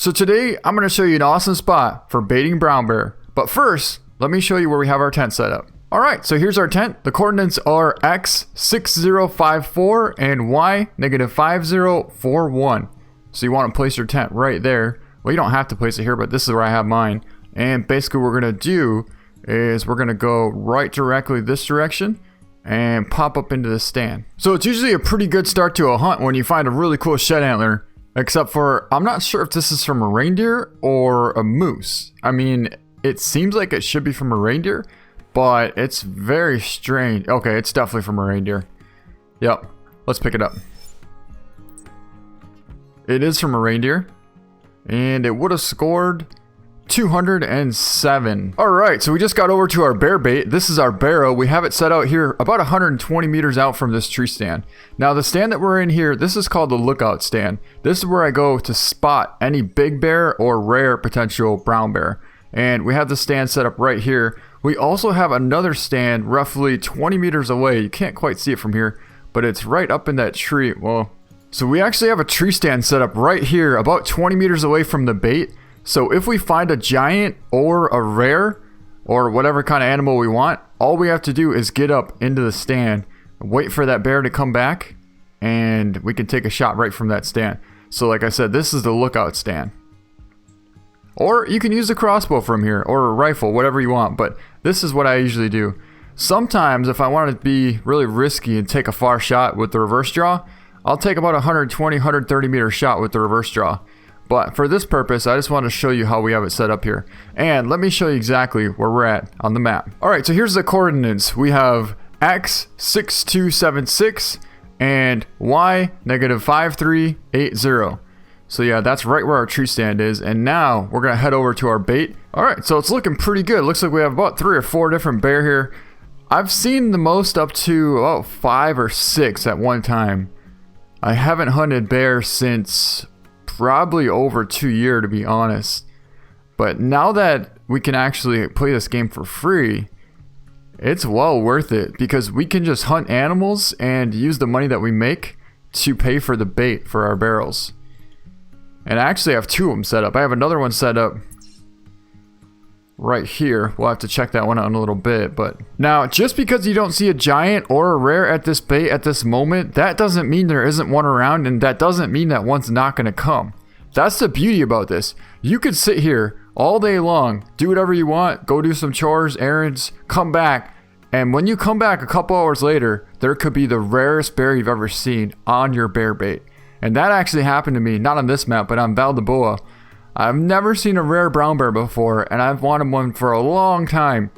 So today I'm going to show you an awesome spot for baiting brown bear. But first, let me show you where we have our tent set up. Alright, so here's our tent. The coordinates are X6054 and Y -5041. So you want to place your tent right there. Well, you don't have to place it here, but this is where I have mine. And basically what we're going to do is we're going to go right directly this direction and pop up into the stand. So it's usually a pretty good start to a hunt when you find a really cool shed antler. Except for, I'm not sure if this is from a reindeer or a moose. I mean, it seems like it should be from a reindeer, but it's very strange. Okay, it's definitely from a reindeer. Yep, let's pick it up. It is from a reindeer, and it would have scored 207. Alright, so we just got over to our bear bait. This is our barrow. We have it set out here about 120 meters out from this tree stand. Now the stand that we're in here, this is called the lookout stand. This is where I go to spot any big bear or rare potential brown bear. And we have the stand set up right here. We also have another stand roughly 20 meters away. You can't quite see it from here, but it's right up in that tree. Well, so we actually have a tree stand set up right here about 20 meters away from the bait. So if we find a giant or a rare or whatever kind of animal we want, all we have to do is get up into the stand, wait for that bear to come back, and we can take a shot right from that stand. So like I said, this is the lookout stand. Or you can use a crossbow from here or a rifle, whatever you want, but this is what I usually do. Sometimes if I want to be really risky and take a far shot with the reverse draw, I'll take about 120, 130 meter shot with the reverse draw. But for this purpose, I just want to show you how we have it set up here. And let me show you exactly where we're at on the map. Alright, so here's the coordinates. We have X6276 and Y -5380. So yeah, that's right where our tree stand is. And now we're going to head over to our bait. Alright, so it's looking pretty good. Looks like we have about 3 or 4 different bear here. I've seen the most up to about 5 or 6 at one time. I haven't hunted bear since probably over 2 years, to be honest. But now that we can actually play this game for free, it's well worth it because we can just hunt animals and use the money that we make to pay for the bait for our barrels. And I actually have 2 of them set up. I have another one set up right here. We'll have to check that one out in a little bit. But now, just because you don't see a giant or a rare at this bait at this moment, that doesn't mean there isn't one around, and that doesn't mean that one's not going to come. That's the beauty about this. You could sit here all day long, do whatever you want, go do some chores, errands, come back, and when you come back a couple hours later, there could be the rarest bear you've ever seen on your bear bait. And that actually happened to me, not on this map, but on Valdaboa. I've never seen a rare brown bear before, and I've wanted one for a long time.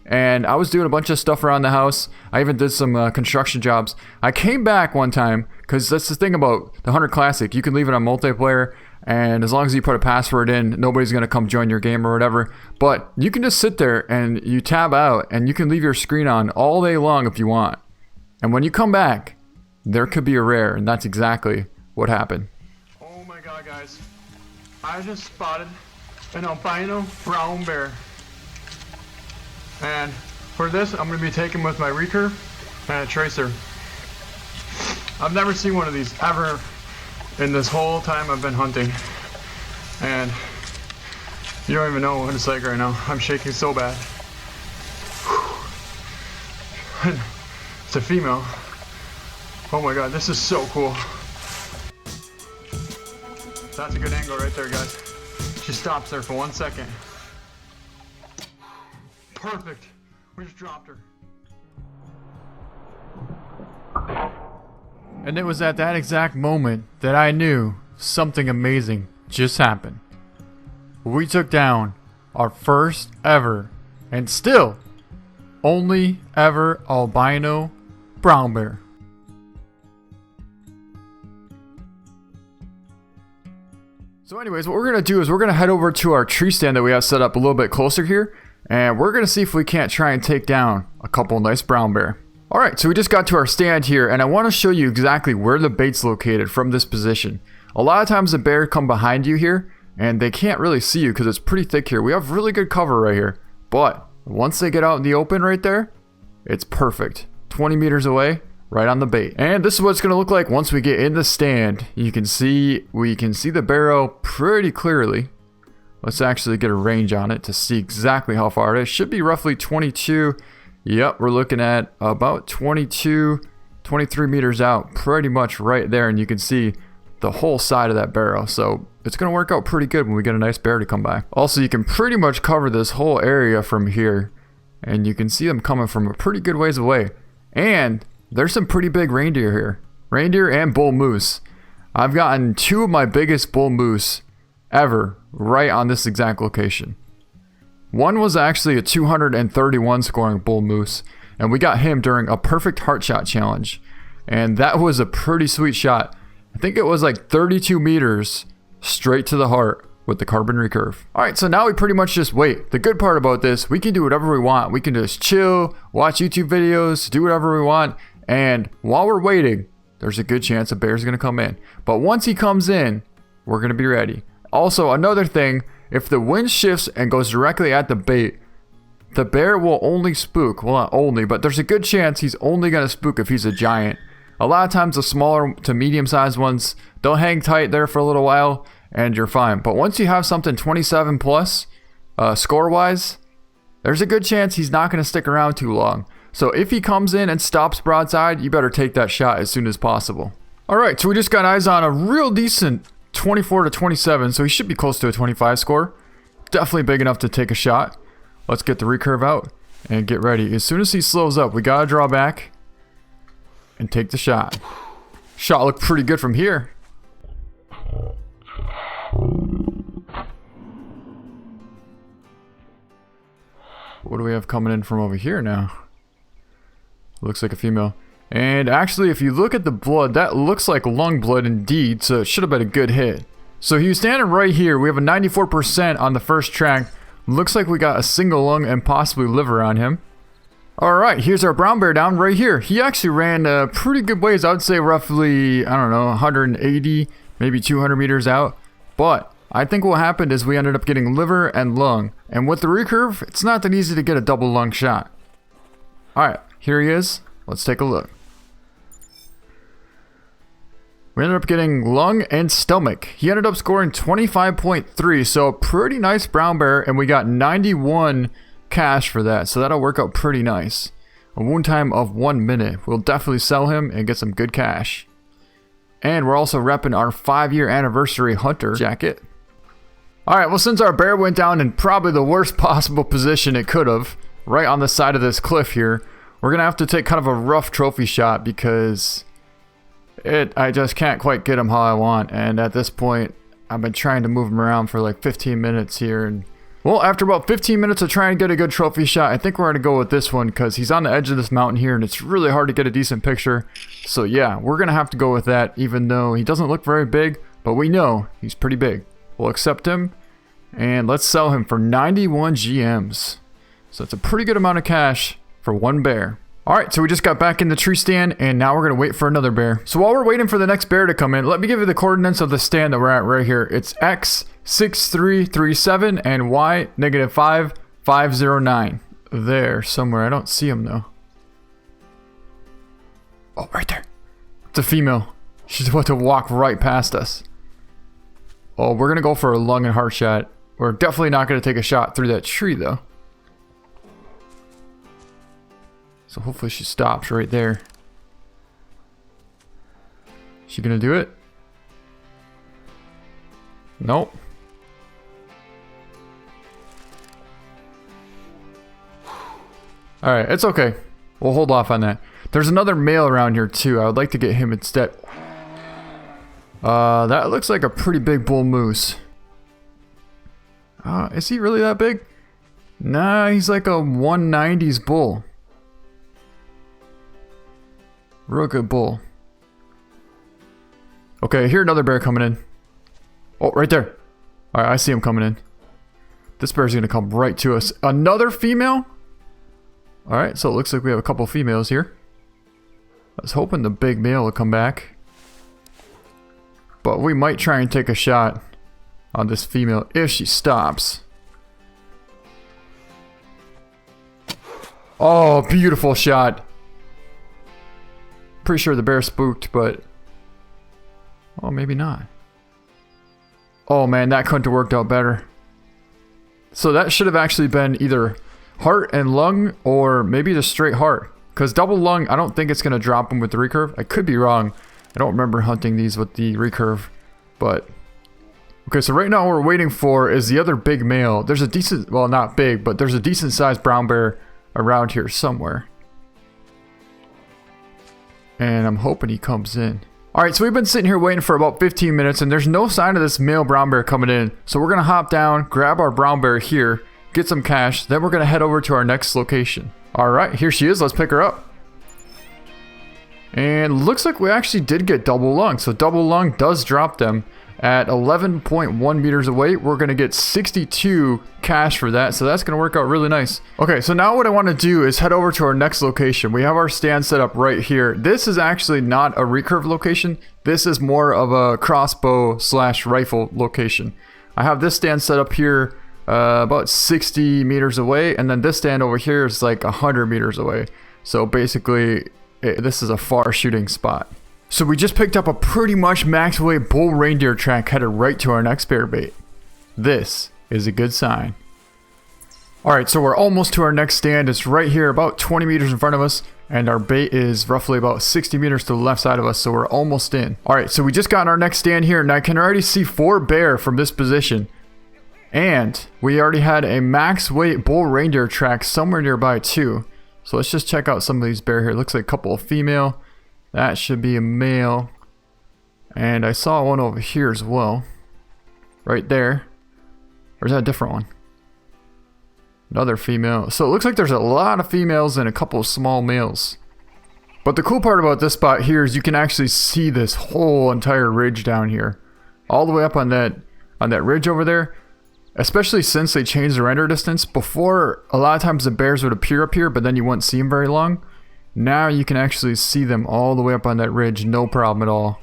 And I was doing a bunch of stuff around the house. I even did some construction jobs. I came back one time, because that's the thing about the Hunter Classic. You can leave it on multiplayer, and as long as you put a password in, nobody's going to come join your game or whatever. But you can just sit there, and you tab out, and you can leave your screen on all day long if you want. And when you come back, there could be a rare, and that's exactly what happened. Oh my god, guys. I just spotted an albino brown bear. And for this, I'm going to be taking with my recurve and a tracer. I've never seen one of these ever in this whole time I've been hunting. And you don't even know what it's like right now. I'm shaking so bad. And it's a female. Oh my god, this is so cool. That's a good angle right there, guys. She stops there for 1 second. Perfect. We just dropped her. And it was at that exact moment that I knew something amazing just happened. We took down our first ever, and still only ever, albino brown bear. So anyways, what we're going to do is we're going to head over to our tree stand that we have set up a little bit closer here. And we're going to see if we can't try and take down a couple nice brown bear. Alright, so we just got to our stand here, and I want to show you exactly where the bait's located from this position. A lot of times the bear come behind you here, and they can't really see you because it's pretty thick here. We have really good cover right here. But once they get out in the open right there, it's perfect. 20 meters away, right on the bait. And this is what it's going to look like once we get in the stand. We can see the barrel pretty clearly. Let's actually get a range on it to see exactly how far it is. Should be roughly 22. Yep, we're looking at about 22, 23 meters out, pretty much right there. And you can see the whole side of that barrel. So it's going to work out pretty good when we get a nice bear to come by. Also, you can pretty much cover this whole area from here. And you can see them coming from a pretty good ways away. And there's some pretty big reindeer here. Reindeer and bull moose. I've gotten 2 of my biggest bull moose ever right on this exact location. One was actually a 231 scoring bull moose, and we got him during a perfect heart shot challenge. And that was a pretty sweet shot. I think it was like 32 meters straight to the heart with the carbon recurve. Alright, so now we pretty much just wait. The good part about this, we can do whatever we want. We can just chill, watch YouTube videos, do whatever we want. And while we're waiting, there's a good chance a bear's going to come in. But once he comes in, we're going to be ready. Also, another thing, if the wind shifts and goes directly at the bait, the bear will only spook. Well, not only, but there's a good chance he's only going to spook if he's a giant. A lot of times the smaller to medium-sized ones, they'll hang tight there for a little while and you're fine. But once you have something 27 plus, score-wise, there's a good chance he's not going to stick around too long. So if he comes in and stops broadside, you better take that shot as soon as possible. Alright, so we just got eyes on a real decent 24 to 27, so he should be close to a 25 score. Definitely big enough to take a shot. Let's get the recurve out and get ready. As soon as he slows up, we gotta draw back and take the shot. Shot looked pretty good from here. What do we have coming in from over here now? Looks like a female. And actually, if you look at the blood, that looks like lung blood indeed, so it should have been a good hit. So he was standing right here. We have a 94% on the first track. Looks like we got a single lung and possibly liver on him. Alright, here's our brown bear down right here. He actually ran pretty good ways. I would say roughly, I don't know, 180, maybe 200 meters out. But I think what happened is we ended up getting liver and lung. And with the recurve, it's not that easy to get a double lung shot. Alright, here he is. Let's take a look. We ended up getting lung and stomach. He ended up scoring 25.3, so a pretty nice brown bear, and we got 91 cash for that, so that'll work out pretty nice. A wound time of 1 minute. We'll definitely sell him and get some good cash. And we're also repping our 5-year anniversary hunter jacket. Alright, well, since our bear went down in probably the worst possible position it could have, right on the side of this cliff here, we're gonna have to take kind of a rough trophy shot because I just can't quite get him how I want. And at this point, I've been trying to move him around for like 15 minutes here. And well, after about 15 minutes of trying to get a good trophy shot, I think we're gonna go with this one because he's on the edge of this mountain here and it's really hard to get a decent picture. So yeah, we're gonna have to go with that, even though he doesn't look very big, but we know he's pretty big. We'll accept him and let's sell him for 91 GMs. So that's a pretty good amount of cash for one bear. Alright, so we just got back in the tree stand, and now we're going to wait for another bear. So while we're waiting for the next bear to come in, let me give you the coordinates of the stand that we're at right here. It's X6337 and Y -5509. There, somewhere. I don't see him, though. Oh, right there. It's a female. She's about to walk right past us. Oh, we're going to go for a lung and heart shot. We're definitely not going to take a shot through that tree, though. So hopefully she stops right there. She gonna do it? Nope. Alright, it's okay. We'll hold off on that. There's another male around here too. I would like to get him instead. That looks like a pretty big bull moose. Is he really that big? Nah, he's like a 190s bull. Real good bull. Okay, I hear another bear coming in. Oh, right there. Alright, I see him coming in. This bear's gonna come right to us. Another female? Alright, so it looks like we have a couple females here. I was hoping the big male would come back. But we might try and take a shot on this female if she stops. Oh, beautiful shot. Pretty sure the bear spooked, but... oh, maybe not. Oh man, that couldn't have worked out better. So that should have actually been either heart and lung, or maybe just straight heart. Because double lung, I don't think it's going to drop him with the recurve. I could be wrong. I don't remember hunting these with the recurve. But... okay, so right now what we're waiting for is the other big male. There's a decent... well, not big, but there's a decent sized brown bear around here somewhere. And I'm hoping he comes in. Alright, so we've been sitting here waiting for about 15 minutes, and there's no sign of this male brown bear coming in. So we're going to hop down, grab our brown bear here, get some cash, then we're going to head over to our next location. Alright, here she is. Let's pick her up. And looks like we actually did get double lung. So double lung does drop them. At 11.1 meters away, we're going to get 62 cash for that. So that's going to work out really nice. Okay, so now what I want to do is head over to our next location. We have our stand set up right here. This is actually not a recurve location. This is more of a crossbow / rifle location. I have this stand set up here about 60 meters away. And then this stand over here is like 100 meters away. So basically, this is a far shooting spot. So we just picked up a pretty much max weight bull reindeer track headed right to our next bear bait. This is a good sign. Alright, so we're almost to our next stand. It's right here about 20 meters in front of us. And our bait is roughly about 60 meters to the left side of us, so we're almost in. Alright, so we just got our next stand here, and I can already see 4 bear from this position. And we already had a max weight bull reindeer track somewhere nearby too. So let's just check out some of these bear here. Looks like a couple of female. That should be a male. And I saw one over here as well. Right there. Or is that a different one? Another female. So it looks like there's a lot of females and a couple of small males. But the cool part about this spot here is you can actually see this whole entire ridge down here. All the way up on that ridge over there. Especially since they changed the render distance. Before, a lot of times the bears would appear up here, but then you wouldn't see them very long. Now you can actually see them all the way up on that ridge, no problem at all.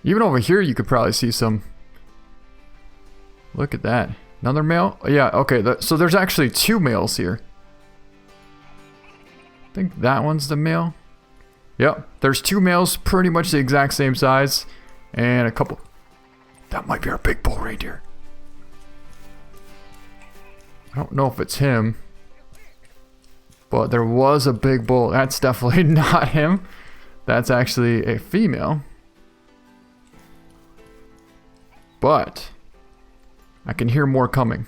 Even over here you could probably see some. Look at that. Another male? Yeah, okay, so there's actually 2 males here. I think that one's the male. Yep, there's 2 males, pretty much the exact same size. And a couple. That might be our big bull reindeer. I don't know if it's him. But there was a big bull. That's definitely not him. That's actually a female. But I can hear more coming.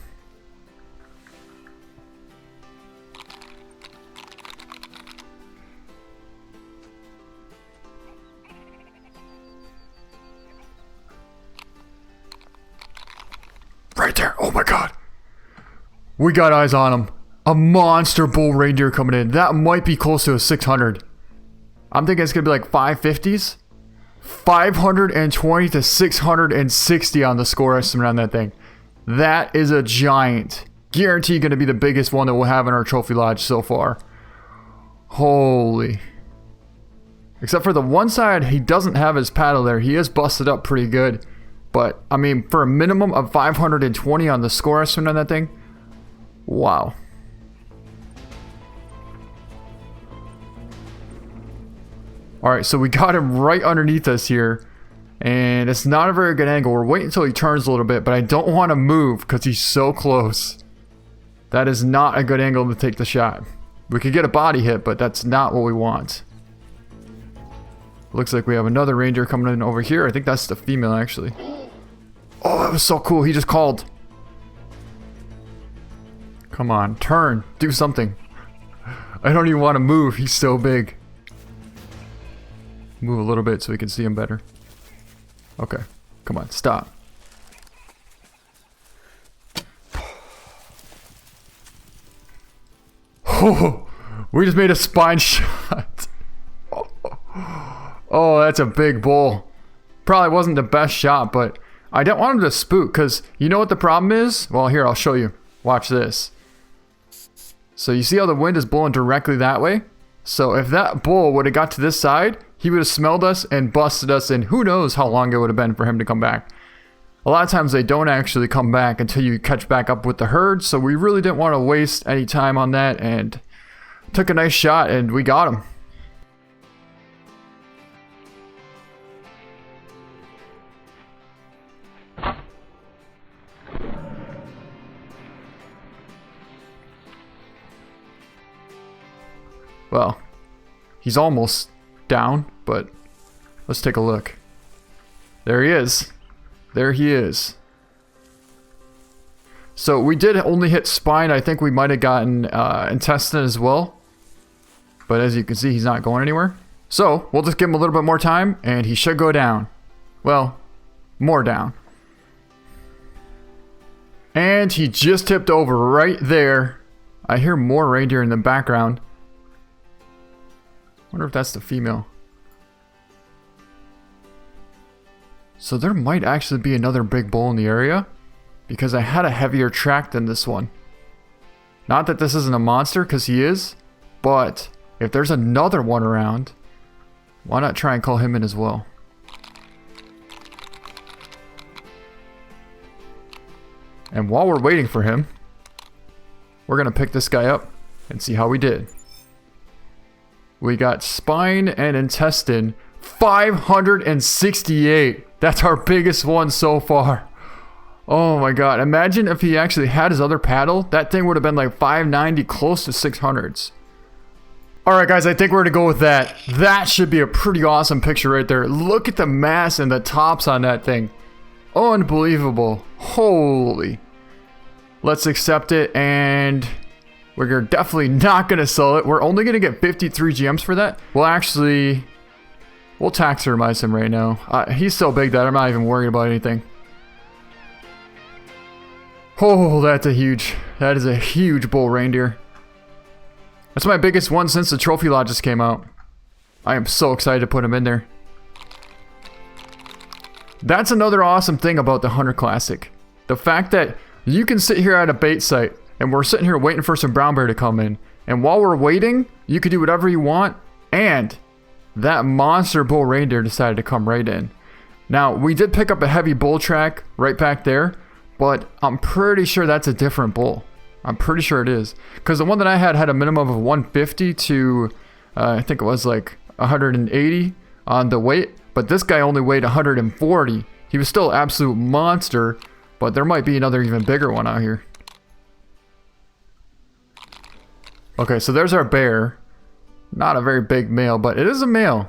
Right there. Oh my god. We got eyes on him. A monster bull reindeer coming in. That might be close to a 600. I'm thinking it's going to be like 550s. 520 to 660 on the score estimate on that thing. That is a giant. Guaranteed going to be the biggest one that we'll have in our trophy lodge so far. Holy. Except for the one side, he doesn't have his paddle there. He is busted up pretty good. But, I mean, for a minimum of 520 on the score estimate on that thing. Wow. Alright, so we got him right underneath us here. And it's not a very good angle. We're waiting until he turns a little bit, but I don't want to move because he's so close. That is not a good angle to take the shot. We could get a body hit, but that's not what we want. Looks like we have another reindeer coming in over here. I think that's the female, actually. Oh, that was so cool. He just called. Come on, turn. Do something. I don't even want to move. He's so big. Move a little bit so we can see him better. Okay, come on, stop. Oh, we just made a spine shot. Oh, that's a big bull. Probably wasn't the best shot, but I don't want him to spook because you know what the problem is? Well, here, I'll show you. Watch this. So you see how the wind is blowing directly that way? So if that bull would have got to this side, he would have smelled us and busted us, and who knows how long it would have been for him to come back. A lot of times they don't actually come back until you catch back up with the herd, so we really didn't want to waste any time on that, and took a nice shot and we got him. Well, he's almost down, but let's take a look. There he is. There he is. So we did only hit spine. I think we might have gotten intestine as well. But as you can see, he's not going anywhere. So we'll just give him a little bit more time and he should go down. Well, more down. And he just tipped over right there. I hear more reindeer in the background. Wonder if that's the female. So there might actually be another big bull in the area, because I had a heavier track than this one. Not that this isn't a monster, because he is, but if there's another one around, why not try and call him in as well? And while we're waiting for him, we're going to pick this guy up and see how we did. We got spine and intestine, 568. That's our biggest one so far. Oh my god, imagine if he actually had his other paddle. That thing would have been like 590, close to 600s. Alright guys, I think we're going to go with that. That should be a pretty awesome picture right there. Look at the mass and the tops on that thing. Unbelievable. Holy. Let's accept it, and we're definitely not going to sell it. We're only going to get 53 gems for that. We'll taxidermize him right now. He's so big that I'm not even worried about anything. Oh, that is a huge bull reindeer. That's my biggest one since the trophy lot just came out. I am so excited to put him in there. That's another awesome thing about the Hunter Classic. The fact that you can sit here at a bait site and we're sitting here waiting for some brown bear to come in. And while we're waiting, you can do whatever you want. And that monster bull reindeer decided to come right in. Now, we did pick up a heavy bull track right back there, but I'm pretty sure that's a different bull. I'm pretty sure it is. Because the one that I had a minimum of 150 to, I think it was like 180 on the weight. But this guy only weighed 140. He was still an absolute monster, but there might be another even bigger one out here. Okay, so there's our bear. Not a very big male, but it is a male.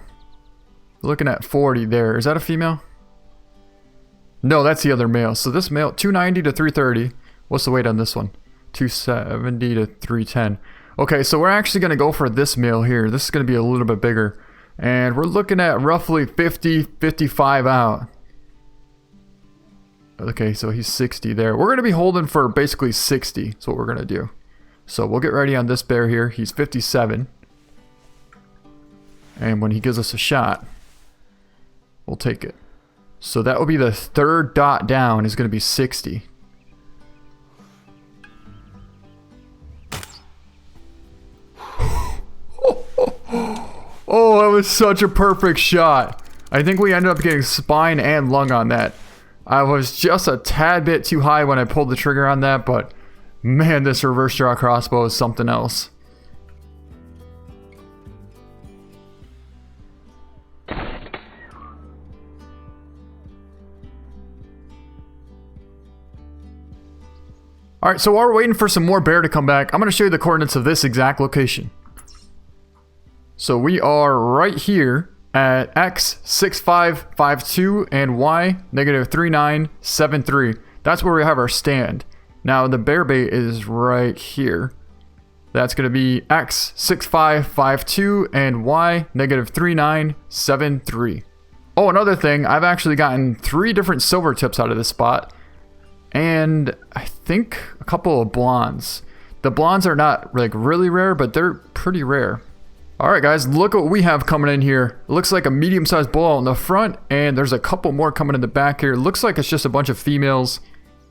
Looking at 40 there. Is that a female? No, that's the other male. So this male, 290 to 330. What's the weight on this one? 270 to 310. Okay, so we're actually going to go for this male here. This is going to be a little bit bigger. And we're looking at roughly 50, 55 out. Okay, so he's 60 there. We're going to be holding for basically 60. That's what we're going to do. So we'll get ready on this bear here. He's 57. And when he gives us a shot, we'll take it. So that will be the third dot down is going to be 60. Oh, that was such a perfect shot. I think we ended up getting spine and lung on that. I was just a tad bit too high when I pulled the trigger on that, but man, this reverse draw crossbow is something else. Alright, so while we're waiting for some more bear to come back, I'm going to show you the coordinates of this exact location. So we are right here at X 6552 and Y negative 3973. That's where we have our stand. Now the bear bait is right here. That's going to be X 6552 and Y negative 3973. Oh, another thing, I've actually gotten 3 different silver tips out of this spot. And I think a couple of blondes. The blondes are not like really rare, but they're pretty rare. Alright guys, look what we have coming in here. It looks like a medium-sized bull out in the front, and there's a couple more coming in the back here. It looks like it's just a bunch of females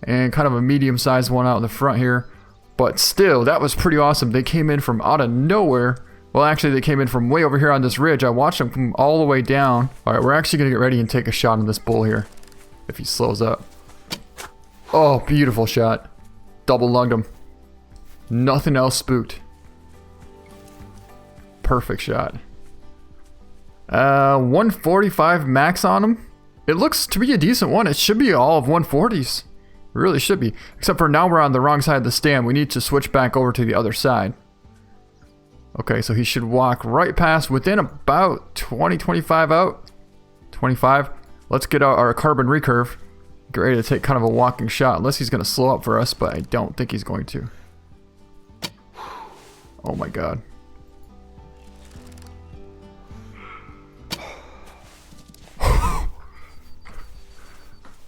and kind of a medium-sized one out in the front here. But still, that was pretty awesome. They came in from out of nowhere. Well, actually, they came in from way over here on this ridge. I watched them come all the way down. Alright, we're actually going to get ready and take a shot on this bull here, if he slows up. Oh, beautiful shot. Double lunged him. Nothing else spooked. Perfect shot. 145 max on him. It looks to be a decent one. It should be all of 140s. It really should be. Except for now we're on the wrong side of the stand. We need to switch back over to the other side. Okay, so he should walk right past within about 20, 25 out. 25. Let's get out our carbon recurve. Get ready to take kind of a walking shot, unless he's going to slow up for us, but I don't think he's going to. Oh my god.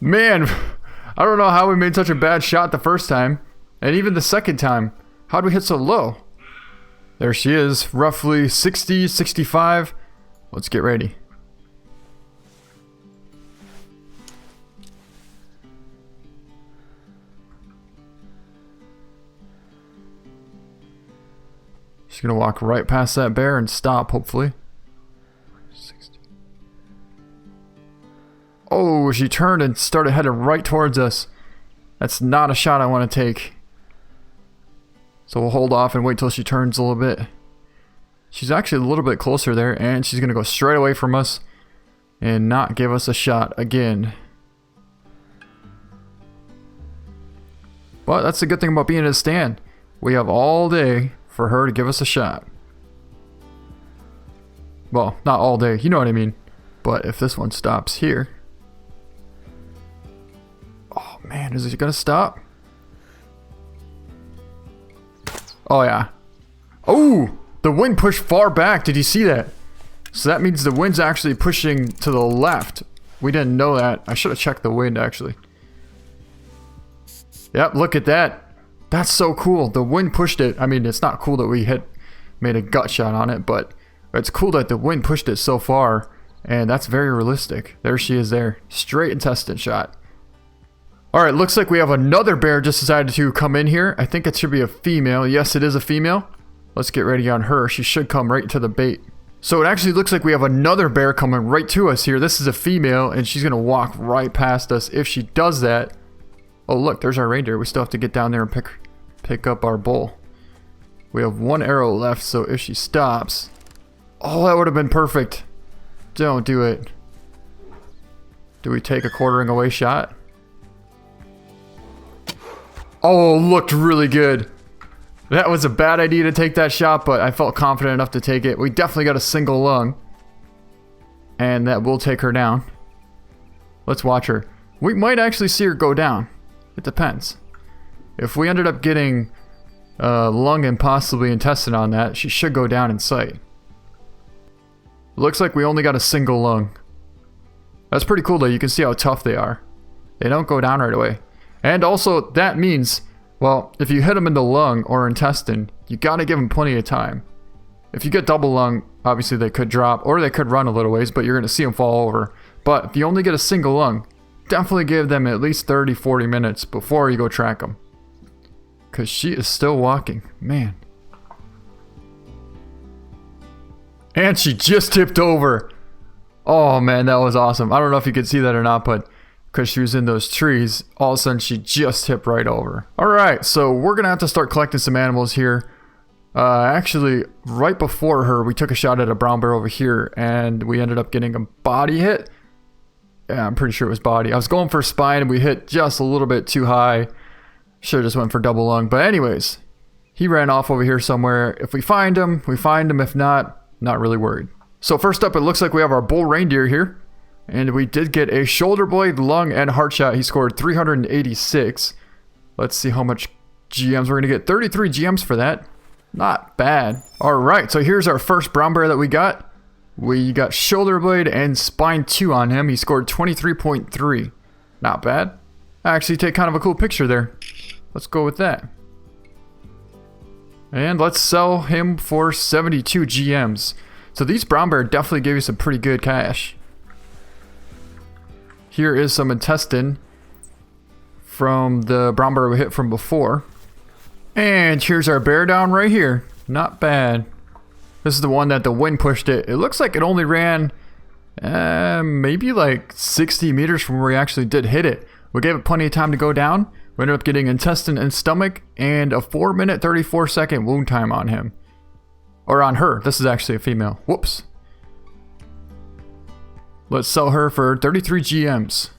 Man, I don't know how we made such a bad shot the first time, and even the second time. How'd we hit so low? There she is, roughly 60, 65. Let's get ready. She's gonna walk right past that bear and stop, hopefully. 60. Oh, she turned and started heading right towards us. That's not a shot I want to take. So we'll hold off and wait till she turns a little bit. She's actually a little bit closer there, and she's gonna go straight away from us and not give us a shot again. But that's the good thing about being in a stand. We have all day for her to give us a shot. Well, not all day, you know what I mean. But if this one stops here. Oh man, is it gonna stop? Oh yeah. Oh, the wind pushed far back. Did you see that? So that means the wind's actually pushing to the left. We didn't know that. I should have checked the wind actually. Yep, look at that. That's so cool. The wind pushed it. I mean, it's not cool that we made a gut shot on it, but it's cool that the wind pushed it so far, and that's very realistic. There she is there. Straight intestine shot. Alright, looks like we have another bear just decided to come in here. I think it should be a female. Yes, it is a female. Let's get ready on her. She should come right to the bait. So it actually looks like we have another bear coming right to us here. This is a female, and she's going to walk right past us. If she does that... Oh, look, there's our reindeer. We still have to get down there and pick up our bull. We have one arrow left, so if she stops... Oh, that would have been perfect. Don't do it. Do we take a quartering away shot? Oh, looked really good. That was a bad idea to take that shot, but I felt confident enough to take it. We definitely got a single lung. And that will take her down. Let's watch her. We might actually see her go down. It depends. If we ended up getting lung and possibly intestine on that, she should go down in sight. Looks like we only got a single lung. That's pretty cool though. You can see how tough they are. They don't go down right away. And also, that means, well, if you hit them in the lung or intestine, you gotta give them plenty of time. If you get double lung, obviously they could drop, or they could run a little ways, but you're gonna see them fall over. But if you only get a single lung, definitely give them at least 30-40 minutes before you go track them. Because she is still walking. Man. And she just tipped over. Oh man, that was awesome. I don't know if you could see that or not, but because she was in those trees, all of a sudden she just tipped right over. Alright, so we're going to have to start collecting some animals here. Actually, right before her, we took a shot at a brown bear over here, and we ended up getting a body hit. Yeah, I'm pretty sure it was body. I was going for spine, and we hit just a little bit too high. Should have just went for double lung. But anyways, he ran off over here somewhere. If we find him, we find him. If not, not really worried. So first up, it looks like we have our bull reindeer here. And we did get a shoulder blade, lung, and heart shot. He scored 386. Let's see how much GMs we're going to get. 33 GMs for that. Not bad. Alright, so here's our first brown bear that we got. We got shoulder blade and spine 2 on him. He scored 23.3. Not bad. I actually take kind of a cool picture there. Let's go with that. And let's sell him for 72 GMs. So these brown bear definitely gave you some pretty good cash. Here is some intestine from the brown bear we hit from before. And here's our bear down right here. Not bad. This is the one that the wind pushed it. It looks like it only ran maybe like 60 meters from where we actually did hit it. We gave it plenty of time to go down. We ended up getting intestine and stomach and a 4-minute 34-second wound time on him. Or on her. This is actually a female. Whoops. Let's sell her for 33 GMs.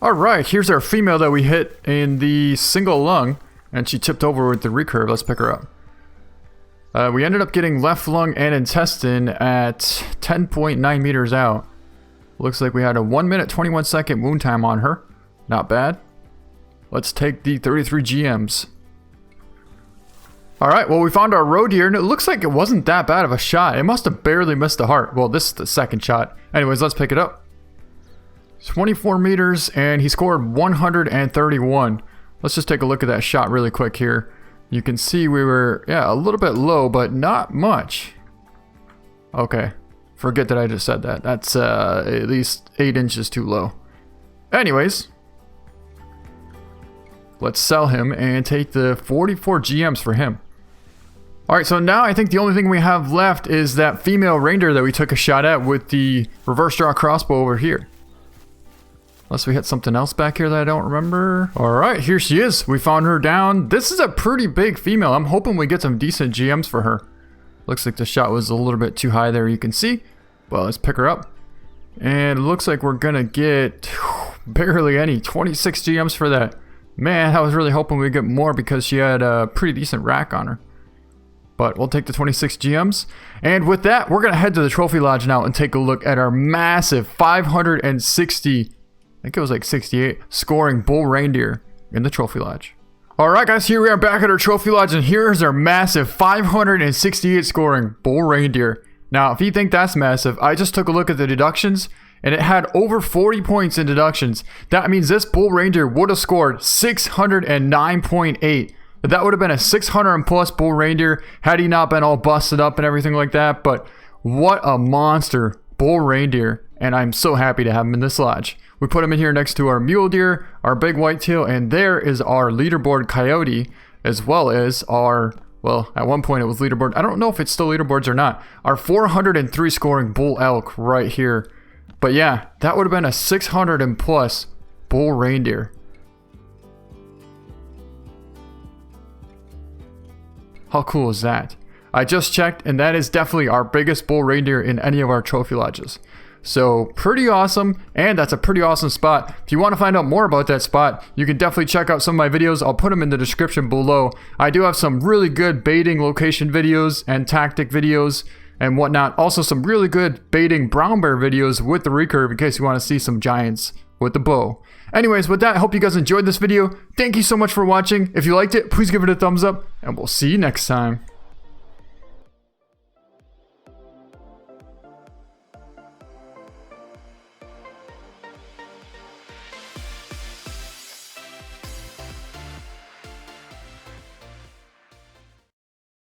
Alright, here's our female that we hit in the single lung. And she tipped over with the recurve. Let's pick her up. We ended up getting left lung and intestine at 10.9 meters out. Looks like we had a 1 minute 21 second wound time on her. Not bad. Let's take the 33 GMs. Alright, well we found our roe deer and it looks like it wasn't that bad of a shot. It must have barely missed the heart. Well, this is the second shot. Anyways, let's pick it up. 24 meters and he scored 131. Let's just take a look at that shot really quick here. You can see we were, yeah, a little bit low, but not much. Okay, forget that I just said that. That's at least 8 inches too low. Anyways, let's sell him and take the 44 GMs for him. Alright, so now I think the only thing we have left is that female reindeer that we took a shot at with the reverse draw crossbow over here. Unless we hit something else back here that I don't remember. Alright, here she is. We found her down. This is a pretty big female. I'm hoping we get some decent GMs for her. Looks like the shot was a little bit too high there, you can see. Well, let's pick her up. And it looks like we're gonna get barely any. 26 GMs for that. Man, I was really hoping we'd get more because she had a pretty decent rack on her. But we'll take the 26 GMs. And with that, we're going to head to the Trophy Lodge now and take a look at our massive 560, I think it was like 68, scoring bull reindeer in the Trophy Lodge. Alright guys, here we are back at our Trophy Lodge and here's our massive 568 scoring bull reindeer. Now, if you think that's massive, I just took a look at the deductions and it had over 40 points in deductions. That means this bull reindeer would have scored 609.8. That would have been a 600 plus bull reindeer had he not been all busted up and everything like that. But what a monster bull reindeer. And I'm so happy to have him in this lodge. We put him in here next to our mule deer, our big whitetail, and there is our leaderboard coyote, as well as our, well, at one point it was leaderboard. I don't know if it's still leaderboards or not. Our 403 scoring bull elk right here. But yeah, that would have been a 600 and plus bull reindeer. How cool is that? I just checked and that is definitely our biggest bull reindeer in any of our trophy lodges. So pretty awesome, and that's a pretty awesome spot. If you want to find out more about that spot, you can definitely check out some of my videos. I'll put them in the description below. I do have some really good baiting location videos and tactic videos and whatnot. Also some really good baiting brown bear videos with the recurve in case you want to see some giants with the bow. Anyways, with that, I hope you guys enjoyed this video. Thank you so much for watching. If you liked it, please give it a thumbs up, and we'll see you next time.